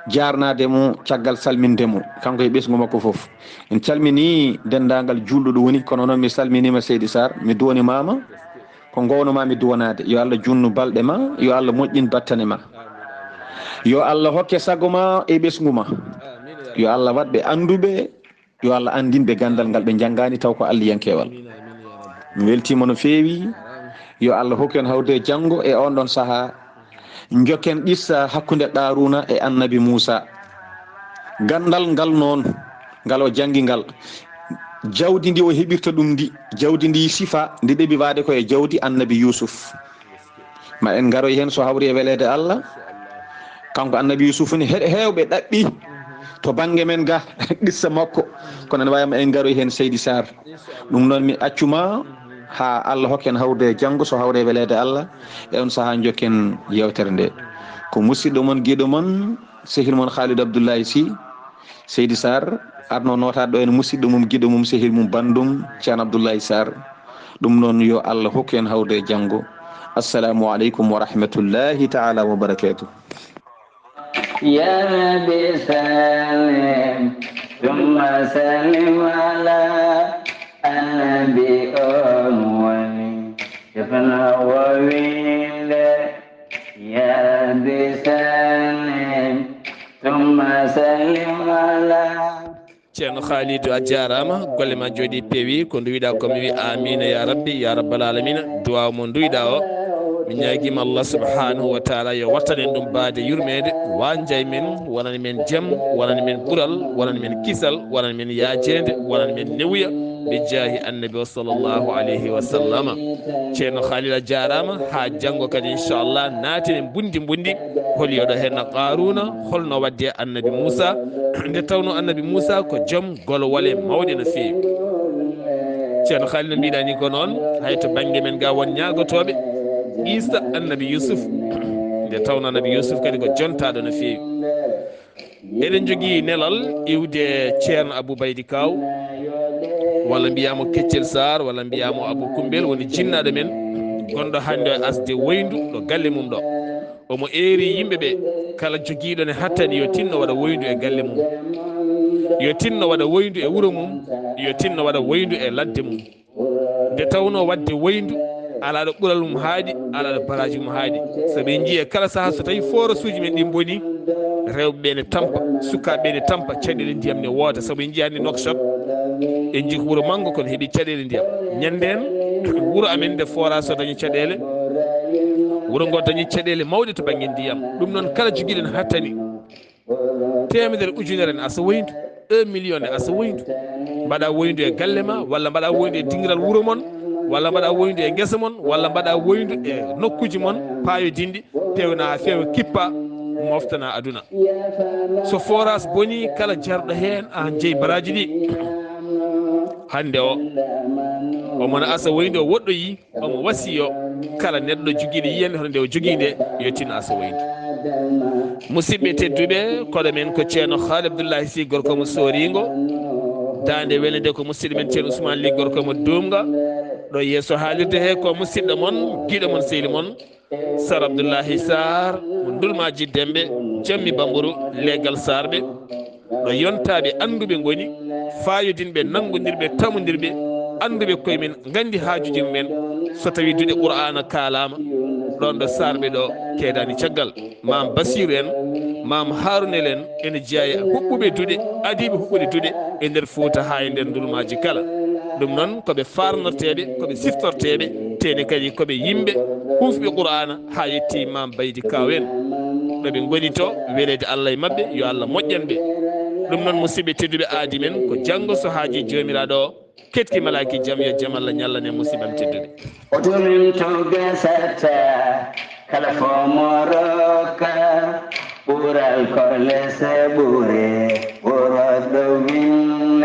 jarnademo caggal salmindemo kanko e ɓesgu makko foof en calmini dendagal julɗo ɗo woni kono noon mi salminima Seydi Sarr mi duwanimama ko gownumami duwanade yo Allah junnu balɗe ma yo Allah moƴƴin battane ma yo Allah hokke sago ma e ɓesgu ma yo Allah watɓe anduɓe yo Allah andinɓe gandal ngal ɓe janggani taw ko Allahiyankewal mi weltima no feewi yo Allah hokku en hawde janggo e on ɗon saaha jokken qissa hakkude Qaruna e annabi Moussa gandal ngal noon ngal o janggi ngal jawdi ndi o heɓirta ɗum ndi jawdi ndi sifa ndi ɗeɓi wade ko e jawdi annabi Yusuf ma en garoy hen so hawri e welede Allah kanko annabi Yusuf ni hewɓe ɗaɓɓi to banggue men ga qissa makko kono ne wayama en garoy hen Seydi Sarr ɗum noon mi accuma ha Allah hokken hawde janggo so hawre welede Allah e on saaha jokken yewtere nde ko musidɗo mon guiɗo mon sehil mon Khalidou Abdoulaye Sy Seydi Sarr arno notade ɗo en musidɗo mum guiɗo mum sehil mum bandum ceerno Abdoulaye Sarr ɗum noon yo Allah hokku en hawde janggo assalamu aleykum wa rahmatullahi taala wa barakatuh يا ربي سلم ثم سلم على النبي أموني شفنا وويل يا ربي سلم ثم سلم على ceerno Khalidou a jarama golle ma jooɗi peewi ko duwiɗa komi wi amina ya rabbi ya rabbal alamina duwaw mo duwiɗa o min ñaguima Allah subhanahu wa taala yo wattanen ɗum baade yurmede wanjay men wonani men jaam wonani men ɓuural wonani men kisal wonani men yaajede wonani men newya bi jaahi annabi o sallllahu alayhi wa sallama ceerno Khalila jarama ha janggo kadi inchallah naatinen bundi holiyoɗo henno qaruna holno wadde annabi Moussa nde tawno annabi Moussa ko joom golo wale mawɗe no feewi ceerno Khalil no mbiɗani ko noon hayto banggue men ga won ñagotoɓe Isa annabi Yusuf nde tawno annabi Yusuf kadi ko jontaɗo no feewi eɗen jogui nelal iwde ceerno Abou Baydy Kaw walla mbiyamo Keccel Sarr walla mbiyamo Abou Kumbel woni jinnaɗo men gonɗo hande o asde woyndu ɗo galle mum ɗo omo eeri yimɓeɓe kala joguiɗo ne hattani yo tinno waɗa woyndu e galle mum yo tinno waɗa woyndu e wuuro mum yo tinno waɗa woyndu e ladde mum nde tawno wadde woyndu ala ɗo ɓuural mum haaɗi ala ɗo baraji mum haaɗi soɓe jiiye kala saaha so tawi forasuji men ɗi boni rewɓeɓe ne tampa sukaɓe ne tampa caɗele ndiyam ne wooda soɓe jiyani Nouakchott en jii ko wuuro manggo kono heeɓi caɗele ndiyam ñanden wuuro amen nde forage so dañi caɗele wuuro ngo dañi caɗele mawɗe to banggue ndiyam ɗum noon kala joguiɗen hattani temedere ujunere ne asa woyndu 1 million ne asa woyndu mbaɗa woyndu e galle ma walla mbaɗa woyndu e dingiral wuuro mon walla mbaɗa woyndu e guesa mon walla mbaɗa woyndu e nokkuji mon paayo dindi pewna ha feewa kippa moftana aduna so forage boni kala jarɗo hen an jeeyi baraji ɗi hande o omona asa woyndu o woɗɗoyi omo wasiyo kala neɗɗo joguiɗo yiyande hono nde o jogui nde yo tinno asa woyndu musidɓe tedduɓe koɗo men ko ceerno Khalil Abdoullahi Sy gorko mo Soringo dande welede ko musidɗo men ceerno Ousmane Ly gorko mo Dumga ɗo yeeso haalirde he ko musidɗo mon guiɗo mon sehli mon Sar Abdoullahi Sarr mo Ndulmaji Dembe jammi Bambourou legal sarɓe ɗo yontaɓe anduɓe goni fayodinɓe nanggodirɓe tamodirɓe anduɓe koye men gandi haajuji mumen so tawi duuɗe Qur'ana kalama ɗon ɗo sarɓe ɗo keedani caggal mam Basiru en mam Harunel en ene jeeya huɓɓuɓe duuɗe adiɓe huɓɓude duuɗe e nder Fouta ha e nder Ndulmaji kala ɗum noon koɓe farnorteɓe koɓe siftorteɓe tene kadi koɓe yimɓe hufɓe Qur'ana ha yetti mam Baydy Kaw en ɗoɓe goni to welede Allah e mabɓe yo Allah moƴƴanɓe ɗum noon musidɓe tedduɓe aadi men ko janggo so haaji jomiraɗo o ketki malaki jaam yo jaam Allah ñallane musibam tedduɓe otumin tuge sata kala fo moroka ɓuural korle se ɓuure ɓuroɗo win